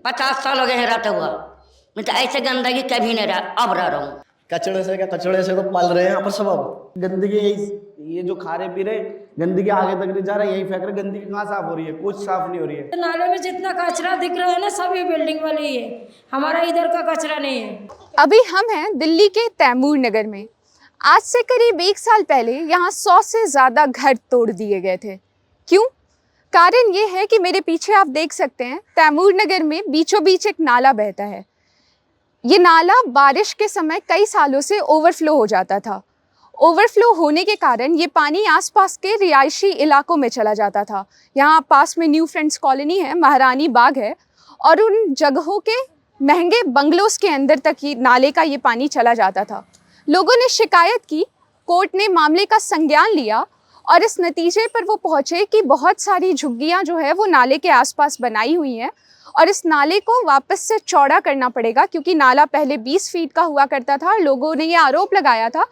50 साल हो गए हैं रहते हुआ। मैं तो ऐसे गंदगी कभी नहीं रहा, अब रह रहा हूँ। कचड़े से क्या, कचड़े से तो पल रहे हैं यहाँ पर सब। अब गंदगी ये जो खा रहे पी रहे, गंदगी आगे तक नहीं जा रहा, यही फेंक रहे। गंदगी कहाँ साफ हो रही है? कुछ साफ नहीं हो रही है। नाले में जितना कचरा दिख रहा है ना, सब ये बिल्डिंग वाले ही है, हमारा इधर का कचरा नहीं है। अभी हम हैं दिल्ली के तैमूर नगर में। आज से करीब 1 साल पहले यहाँ 100 से ज़्यादा घर तोड़ दिए गए थे। क्यों? कारण ये है कि मेरे पीछे आप देख सकते हैं, तैमूर नगर में बीचों बीच एक नाला बहता है। ये नाला बारिश के समय कई सालों से ओवरफ्लो हो जाता था। ओवरफ्लो होने के कारण ये पानी आसपास के रिहायशी इलाकों में चला जाता था। यहाँ पास में न्यू फ्रेंड्स कॉलोनी है, महारानी बाग है, और उन जगहों के महंगे बंगलोज के अंदर तक ये नाले का ये पानी चला जाता था। लोगों ने शिकायत की, कोर्ट ने मामले का संज्ञान लिया और इस नतीजे पर वो पहुँचे कि बहुत सारी झुग्गियाँ जो है वो नाले के आसपास बनाई हुई हैं और इस नाले को वापस से चौड़ा करना पड़ेगा, क्योंकि नाला पहले 20 फीट का हुआ करता था। लोगों ने ये आरोप लगाया था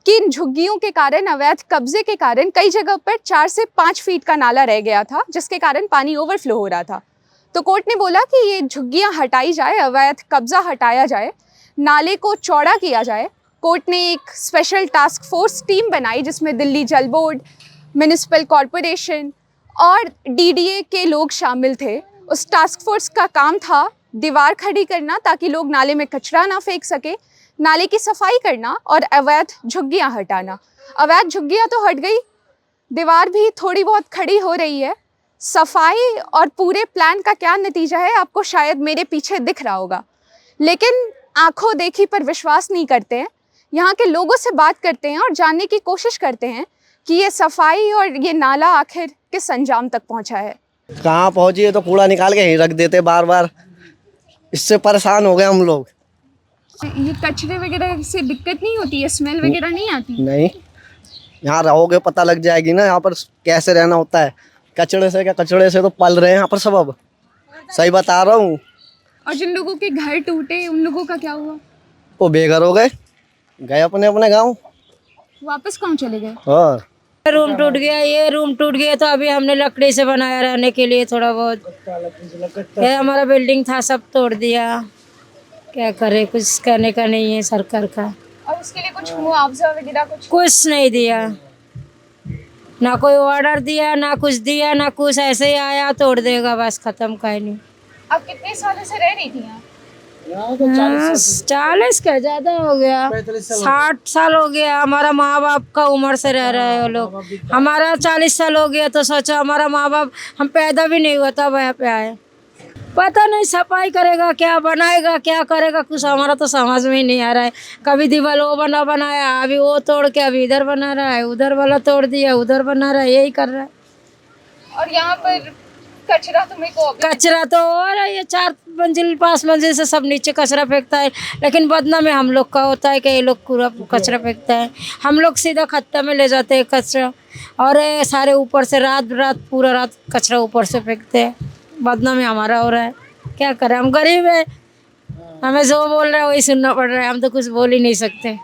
कि इन झुग्गियों के कारण, अवैध कब्जे के कारण कई जगह पर 4 से 5 फीट का नाला रह गया था, जिसके कारण पानी ओवरफ्लो हो रहा था। तो कोर्ट ने बोला कि ये झुग्गियाँ हटाई जाए, अवैध कब्जा हटाया जाए, नाले को चौड़ा किया जाए। कोर्ट ने एक स्पेशल टास्क फोर्स टीम बनाई जिसमें दिल्ली जल बोर्ड, म्यूनिसिपल कॉरपोरेशन और डीडीए के लोग शामिल थे। उस टास्क फोर्स का काम था दीवार खड़ी करना ताकि लोग नाले में कचरा ना फेंक सके, नाले की सफाई करना और अवैध झुग्गियाँ हटाना। अवैध झुग्गियाँ तो हट गई, दीवार भी थोड़ी बहुत खड़ी हो रही है। सफाई और पूरे प्लान का क्या नतीजा है आपको शायद मेरे पीछे दिख रहा होगा, लेकिन आंखों देखी पर विश्वास नहीं करते हैं। यहाँ के लोगों से बात करते हैं और जानने की कोशिश करते हैं कि ये सफाई और ये नाला आखिर किस अंजाम तक पहुँचा है। कहाँ पहुँची है? तो कूड़ा निकाल के यहीं रख देते बार बार। इससे परेशान हो गए हम लोग। ये कचरे वगैरह से दिक्कत नहीं होती है? स्मेल वगैरह नहीं आती? नहीं, यहाँ रहोगे पता लग जाएगी ना यहाँ पर कैसे रहना होता है। कचड़े से क्या, कचड़े से तो पल रहे हैं यहाँ पर सब। अब सही बता रहा हूँ। और जिन लोगों के घर टूटे उन लोगों का क्या हुआ? वो बेघर हो गए, गए अपने अपने गाँव। वापस कहाँ चले गए? और रूम टूट गया, ये रूम टूट गया, तो अभी हमने लकड़ी से बनाया रहने के लिए थोड़ा बहुत। ये हमारा बिल्डिंग था, सब तोड़ दिया। क्या करे, कुछ करने का नहीं है सरकार का। और उसके लिए कुछ मुआवजा वगैरह कुछ नहीं दिया, ना कोई ऑर्डर दिया, ना कुछ दिया, ना कुछ। ऐसे ही आया, तोड़ देगा, बस खत्म। का नहीं। आप कितने सालों से रह रही थी यहाँ? 40 का ज्यादा हो गया, 60 साल हो गया। हमारा माँ बाप का उम्र से रह रहे हैं वो लोग। हमारा 40 साल हो गया, तो सोचो हमारा माँ बाप, हम पैदा भी नहीं हुआ तब यहाँ पे आए। पता नहीं सफाई करेगा क्या, बनाएगा क्या करेगा, कुछ हमारा तो समझ में ही नहीं आ रहा है। कभी दीवार वो बनाया, अभी वो तोड़ के अभी इधर बना रहा है, उधर वाला तोड़ दिया, उधर बना रहा है, यही कर रहा है। और यहाँ पर कचरा कचरा तो और ये 4 मंजिल 5 मंजिल से सब नीचे कचरा फेंकता है, लेकिन बदनाम में हम लोग का होता है कि ये लोग पूरा कचरा फेंकता है। हम लोग सीधा खत्ता में ले जाते हैं कचरा, और ये सारे ऊपर से रात पूरा रात कचरा ऊपर से फेंकते हैं। बदनाम हमारा हो रहा है, क्या करें, हम गरीब है, हमें जो बोल रहा है वही सुनना पड़ रहा है। हम तो कुछ बोल ही नहीं सकते।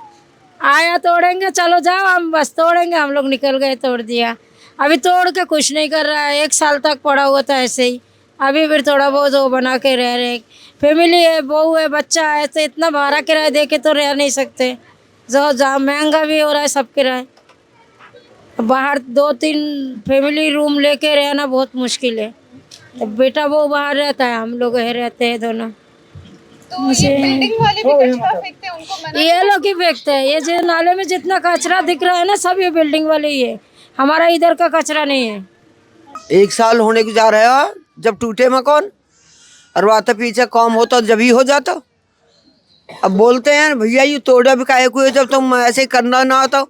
आया तोड़ेंगे, चलो जाओ, हम बस तोड़ेंगे। हम लोग निकल गए, तोड़ दिया। अभी तोड़ के कुछ नहीं कर रहा है। 1 साल तक पड़ा हुआ था ऐसे ही, अभी फिर थोड़ा बहुत वो बना के रह रहे। फैमिली है, बहू है, बच्चा है, तो इतना भाड़ा किराया दे के तो रह नहीं सकते। जो जहाँ महंगा भी हो रहा है सब किराया, बाहर 2-3 फैमिली रूम लेके रहना बहुत मुश्किल है। तो बेटा वो बाहर रहता है, हम लोग यहीं रहते हैं दोनों। तो ये बिल्डिंग वाले भी कचरा फेंकते हैं, उनको मना ये लोग ही फेंकते हैं। ये जो नाले में जितना कचरा दिख रहा है ना, सब ये बिल्डिंग वाले ही है, हमारा इधर का कचरा नहीं है। 1 साल होने को जा रहा है जब टूटे मकान, और बात पीछे कम होता जब ही हो जाता। अब बोलते हैं भैया ये तोड़ा भी काहे को है, जब तुम ऐसे करना ना होता।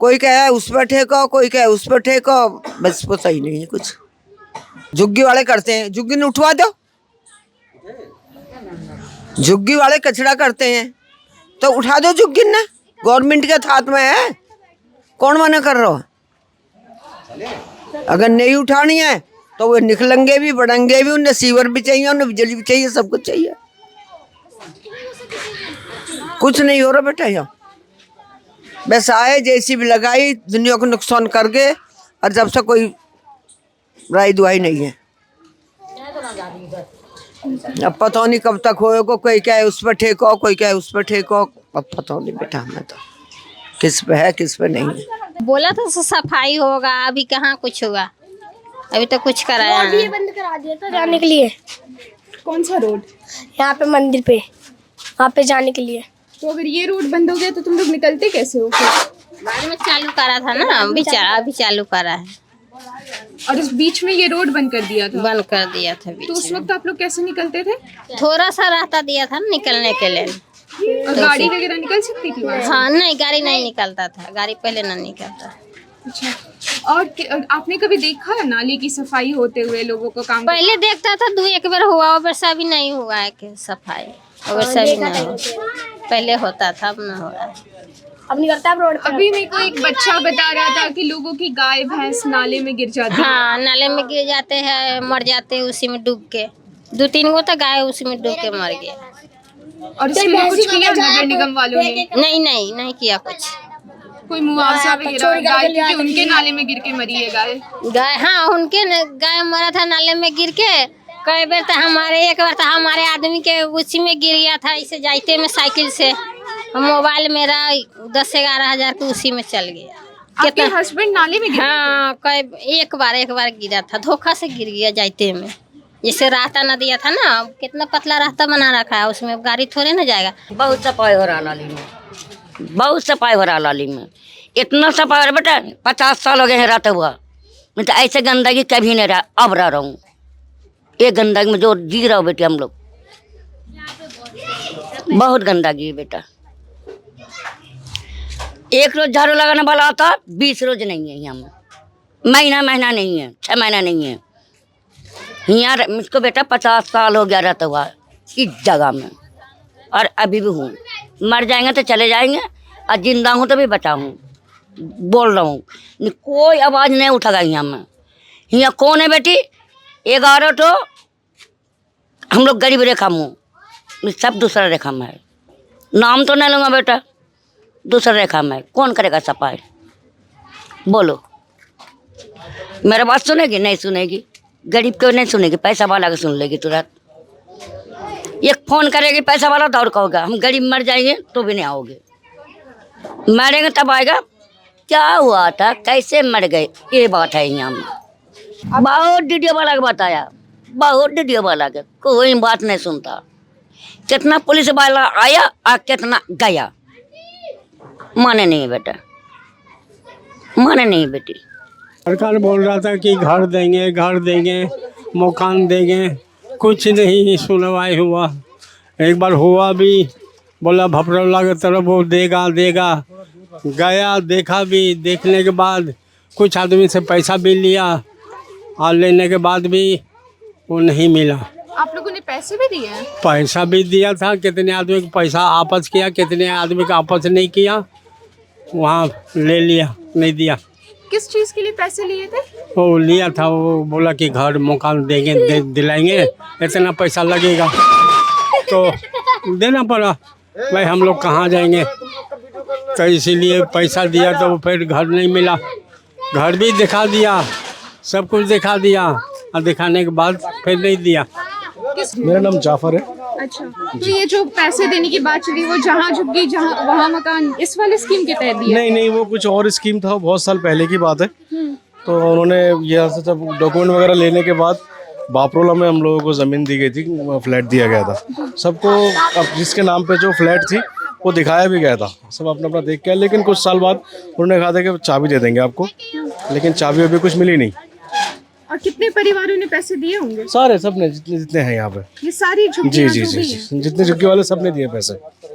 कोई कहे उस पर ठेका, कोई कहे उस पर ठेका, बस पता ही नहीं है कुछ। झुग्गी वाले करते हैं, झुग्गी ने उठवा दो। झुग्गी वाले कचरा करते हैं तो उठा दो झुग्गी ने, गवर्नमेंट के हाथ में है, कौन मना कर रहा है। अगर नहीं उठानी है तो वो निकलेंगे भी, बढ़ेंगे भी, उन्हें सीवर भी चाहिए, उन्हें बिजली भी चाहिए, सब कुछ चाहिए। कुछ नहीं हो रहा बेटा यहाँ, बस आए जेसीबी लगाई, दुनिया को नुकसान कर गए, और जब से कोई राय दुआई नहीं है। अब पता नहीं कब तक होएगा, कोई क्या है उस पर ठेको, कोई क्या है उस पर ठेको, अब पता नहीं बेटा हमें तो किस पे है किस पे नहीं है। बोला था सफाई होगा, अभी कहाँ कुछ हुआ, अभी तो कुछ कराया नहीं। बंद करा दिया था जाने के लिए। कौन सा रोड? यहाँ पे मंदिर पे, वहाँ पे जाने के लिए। तो अगर ये रोड बंद हो गया तो तुम लोग निकलते कैसे हो फिर? बाद में चालू करा था ना, अभी चालू करा है। और इस बीच में ये रोड बंद कर दिया था? बंद कर दिया था बीच तो उस में। वक्त आप लोग कैसे निकलते थे? थोड़ा सा रास्ता दिया था ना निकलने के लिए। और गाड़ी वगैरह निकल सकती थी वहाँ से? हाँ नहीं, गाड़ी नहीं निकलता था, गाड़ी पहले ना निकलता। अच्छा। और आपने कभी देखा है नाली की सफाई होते हुए, लोगों को काम? पहले देखता था, 2-1 बार हुआ, और वैसा भी नहीं हुआ है कि सफाई, और वैसा भी नहीं हुआ। पहले होता था, अब ना हो रहा है। अब नहीं करता, अब रोड पे। अभी मेरे को एक बच्चा बता रहा था कि लोगों की गाय भैंस नाले में गिर जाती है। हाँ, नाले में गिर जाते हैं, मर जाते हैं उसी में डूब के। 2-3 गो तो गाय उसी में डूब के मर गए। और इसके लिए कुछ किया नगर निगम वालों ने? नहीं किया कुछ। कोई मुआवजा वगैरह गाय, क्योंकि उनके नाले में गिर के मरी है गाय? गाय, हाँ, उनके गाय मरा था नाले में गिर के। कई बार तो एक बार तो हमारे आदमी के उसी में गिर गया था, इसे जाते में साइकिल से। मोबाइल मेरा 10-11 हजार के उसी में चल गया। आपके हस्बैंड नाले में गिरे? हाँ, एक बार गिरा था, धोखा से गिर गया जाते में। जैसे रास्ता न दिया था ना, कितना पतला रास्ता बना रखा है, उसमें गाड़ी थोड़े ना जाएगा। बहुत सफाई हो रहा नाली में, बहुत सफाई हो रहा नाली में, इतना सफाई हो रहा बेटा। 50 साल हो गए हैं रहते हुआ, मैं तो ऐसे गंदगी कभी नहीं रहा, अब रह रहा हूँ। ये गंदगी में जो जी रहा हूँ बेटी, हम लोग बहुत गंदगी है बेटा। एक रोज झाड़ू लगाने वाला आता, 20 रोज नहीं है यहाँ में, महीना नहीं है, 6 महीना नहीं है यहाँ। मुझको बेटा 50 साल हो गया रहता हुआ इस जगह में, और अभी भी हूँ। मर जाएंगे तो चले जाएंगे, और जिंदा हूँ तो भी बचा हूँ। बोल रहा हूँ, कोई आवाज़ नहीं उठेगा यहाँ में। यहाँ कौन है बेटी? 11 तो हम लोग गरीब रेखा में, सब दूसरा रेखा में है। नाम तो नहीं लूँगा बेटा, दूसरा रेखा में। कौन करेगा सफाई? बोलो, मेरा बात सुनेगी? नहीं सुनेगी। गरीब को नहीं सुनेगी, पैसा वाला को सुन लेगी तुरंत। एक फोन करेगी पैसा वाला तो और कहोगा हम गरीब मर जाएंगे तो भी नहीं आओगे, मरेंगे तब आएगा। क्या हुआ था, कैसे मर गए, ये बात है यहाँ में। बहुत वीडियो वाला को बताया, बहुत वीडियो वाला के, कोई बात नहीं सुनता। कितना पुलिस वाला आया और कितना गया, माने नहीं बेटा, माने नहीं बेटी। सरकार बोल रहा था कि घर देंगे, मकान देंगे, कुछ नहीं सुनवाई हुआ। एक बार हुआ भी, बोला भपरौला की तरफ वो देगा, गया देखा भी, देखने के बाद कुछ आदमी से पैसा भी लिया, और लेने के बाद भी वो नहीं मिला। आप लोगों ने पैसे भी दिए हैं? पैसा भी दिया था, कितने आदमी को पैसा आपस किया, कितने आदमी का आपस नहीं किया, वहाँ ले लिया, नहीं दिया। किस चीज़ के लिए पैसे लिए थे? वो लिया था, वो बोला कि घर मकान देंगे, दिलाएंगे, इतना पैसा लगेगा, तो देना पड़ा। भाई हम लोग कहाँ जाएंगे, तो इसीलिए पैसा दिया, तो फिर घर नहीं मिला। घर भी दिखा दिया, सब कुछ दिखा दिया, और दिखाने के बाद फिर नहीं दिया। मेरा नाम जाफर है। अच्छा, तो ये जो पैसे देने की बात चली, वो जहाँ झुग्गी जहाँ वहाँ मकान, इस वाले स्कीम के तहत दिया? नहीं, वो कुछ और स्कीम था, बहुत साल पहले की बात है। तो उन्होंने यहाँ से सब डॉक्यूमेंट वगैरह लेने के बाद बापरोला में हम लोगों को ज़मीन दी गई थी, फ्लैट दिया गया था सबको। अब जिसके नाम पे जो फ्लैट थी वो दिखाया भी गया था, सब अपना अपना देख के। लेकिन कुछ साल बाद उन्होंने कहा था कि चाबी दे देंगे आपको, लेकिन चाबी अभी कुछ मिली नहीं। और कितने परिवारों ने पैसे दिए होंगे? सारे, सब ने, जितने हैं यहाँ पे। ये सारी जी झुग्गियाँ जी जो जी भी जी, हैं? जितने झुग्गी वाले सब ने दिए पैसे।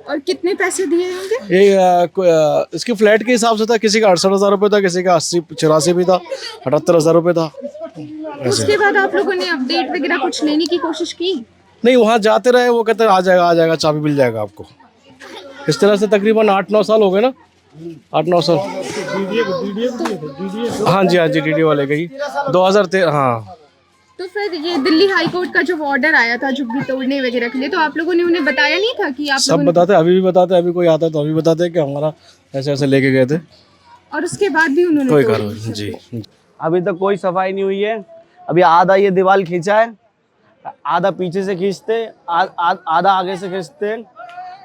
और कितने पैसे दिए होंगे? ये इसके फ्लैट के हिसाब से था, किसी का 68,000 रुपये था, किसी का 80-84 भी था, 78,000 रुपये था। उसके बाद आप लोगों ने अपडेट वगैरह कुछ लेने की कोशिश की? नहीं, वहाँ जाते रहे, वो कहते आ जाएगा, चाबी मिल जाएगा आपको। इस तरह से तकरीबन 8-9 साल हो गए ना, 8-9 साल। हाँ जी, DD वाले गई 2013। हाँ, तो फिर ये दिल्ली हाई कोर्ट का जो ऑर्डर आया था झुग्गी तोड़ने वगैरह के लिए, तो आप लोगों ने उन्हें बताया नहीं था कि आप सब लोगों ने? बताते, अभी भी बताते, अभी कोई आता है तो अभी बताते हैं कि हमारा ऐसे ऐसे लेके गए थे। और उसके बाद भी उन्होंने कोई तोड़ी? कार्रवाई जी। अभी तक कोई सफाई नहीं हुई है। अभी आधा ये दीवार खींचा है, आधा पीछे से खींचते, आधा आगे से खींचते,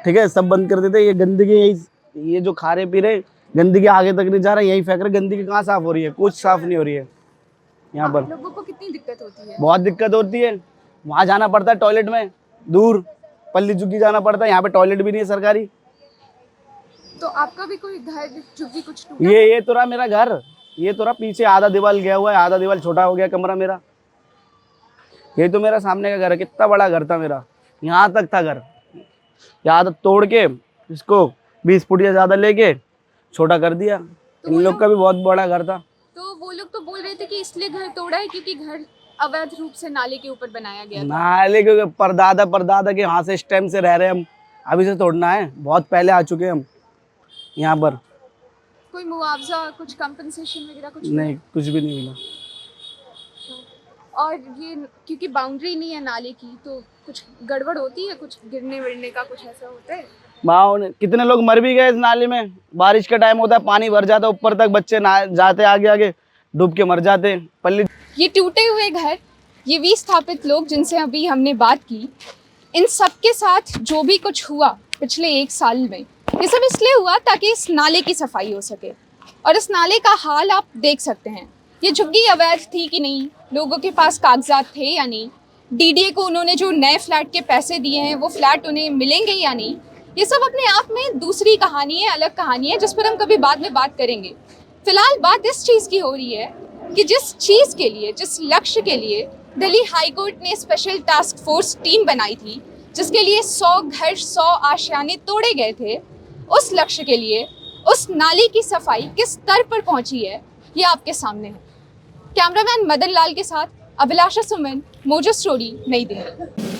ठीक है, सब बंद कर देते। ये गंदगी यही, ये जो खा रहे पी रहे, गंदगी आगे तक नहीं जा रहा, यही फेंक रहे। गंदगी कहाँ साफ हो रही है? कुछ साफ नहीं हो रही है यहाँ पर। लोगों को कितनी दिक्कत होती है? बहुत दिक्कत होती है, वहाँ जाना पड़ता है टॉयलेट में, दूर पल्ली झुग्गी जाना पड़ता है, यहाँ पे टॉयलेट भी नहीं है सरकारी। तो आपका भी कोई घर झुग्गी कुछ टूटा? ये तो रहा मेरा घर, ये तो रहा पीछे आधा दीवार गया हुआ है, आधा दीवार छोटा हो गया कमरा मेरा। ये तो मेरा सामने का घर है, कितना बड़ा घर था मेरा, यहाँ तक था घर, यहाँ तक तोड़ के इसको 20 फुट या ज्यादा लेके छोटा कर दिया। इन लोग का भी बहुत बड़ा घर था। तो वो लोग तो बोल रहे थे कि इसलिए घर तोड़ा है क्योंकि घर अवैध रूप से नाले के ऊपर बनाया गया था। नाले के परदादा के हाथ से इस टाइम से रह रहे हम, अभी से तोड़ना है, बहुत पहले आ चुके हैं हम यहाँ पर। कोई मुआवजा, कुछ कंपनसेशन वगैरह कुछ नहीं, कुछ भी नहीं मिला। और ये क्योंकि बाउंड्री नहीं है नाले की, तो कुछ गड़बड़ होती है, कुछ गिरने विरने का कुछ ऐसा होता है? कितने लोग मर भी गए इस नाले में। बारिश का टाइम होता है, पानी भर जाता है ऊपर तक, बच्चे जाते आगे आगे डूब के मर जाते। पल्ली ये टूटे हुए घर, ये विस्थापित लोग जिनसे अभी हमने बात की, इन सब के साथ जो भी कुछ हुआ पिछले 1 साल में, ये सब इसलिए हुआ ताकि इस नाले की सफाई हो सके। और इस नाले का हाल आप देख सकते हैं। ये झुग्गी अवैध थी कि नहीं, लोगों के पास कागजात थे या नहीं, डीडीए को उन्होंने जो नए फ्लैट के पैसे दिए हैं वो फ्लैट उन्हें मिलेंगे या नहीं, ये सब अपने आप में दूसरी कहानी है, अलग कहानी है, जिस पर हम कभी बाद में बात करेंगे। फिलहाल बात इस चीज़ की हो रही है कि जिस चीज़ के लिए, जिस लक्ष्य के लिए दिल्ली हाई कोर्ट ने स्पेशल टास्क फोर्स टीम बनाई थी, जिसके लिए 100 घर, 100 आशियाने तोड़े गए थे, उस लक्ष्य के लिए उस नाली की सफाई किस स्तर पर पहुंची है, ये आपके सामने है। कैमरामैन मदन लाल के साथ अभिलाषा सुमन, मोजो स्टोरी, नई दिल्ली।